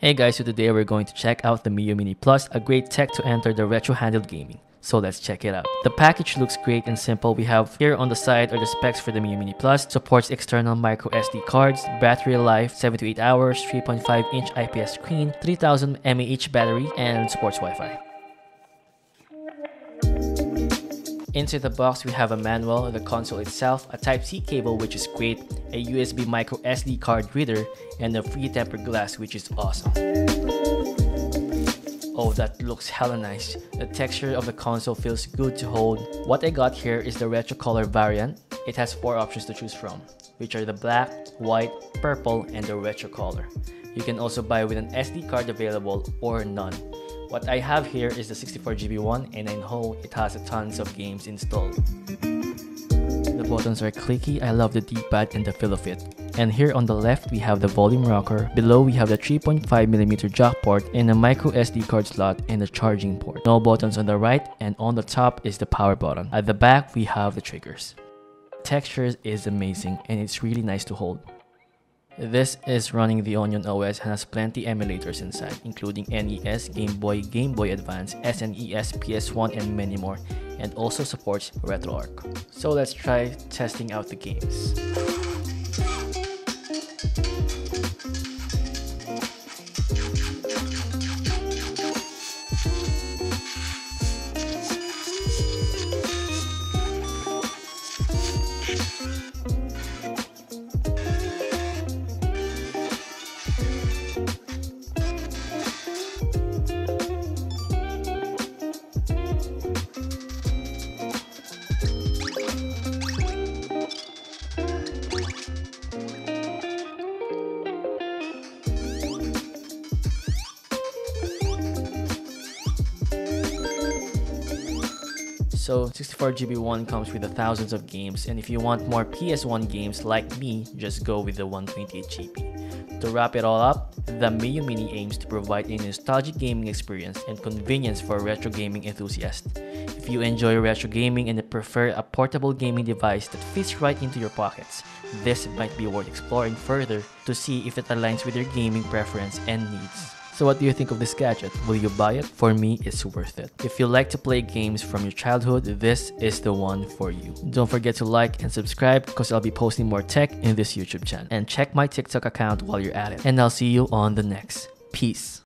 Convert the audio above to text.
Hey guys, so today we're going to check out the Miyoo Mini Plus, a great tech to enter the retro handheld gaming. So let's check it out. The package looks great and simple. We have here on the side are the specs for the Miyoo Mini Plus. Supports external micro SD cards, battery life 7 to 8 hours, 3.5-inch IPS screen, 3000 mAh battery, and supports Wi-Fi. Into the box, we have a manual, the console itself, a Type-C cable which is great, a USB micro SD card reader, and a free tempered glass which is awesome. Oh, that looks hella nice. The texture of the console feels good to hold. What I got here is the retro color variant. It has 4 options to choose from, which are the black, white, purple, and the retro color. You can also buy with an SD card available or none. What I have here is the 64GB one, and I know it has tons of games installed. The buttons are clicky. I love the D-pad and the feel of it. And here on the left, we have the volume rocker. Below, we have the 3.5mm jack port and a micro SD card slot and a charging port. No buttons on the right, and on the top is the power button. At the back, we have the triggers. Texture is amazing, and it's really nice to hold. This is running the Onion OS and has plenty emulators inside, including NES, Game Boy Advance, SNES, PS1, and many more, and also supports RetroArch. So let's try testing out the games. So 64GB one comes with thousands of games, and if you want more PS1 games like me, just go with the 128GB. To wrap it all up, the Miyoo Mini aims to provide a nostalgic gaming experience and convenience for retro gaming enthusiasts. If you enjoy retro gaming and prefer a portable gaming device that fits right into your pockets, this might be worth exploring further to see if it aligns with your gaming preference and needs. So what do you think of this gadget? Will you buy it? For me, it's worth it. If you like to play games from your childhood, this is the one for you. Don't forget to like and subscribe because I'll be posting more tech in this YouTube channel. And check my TikTok account while you're at it. And I'll see you on the next. Peace.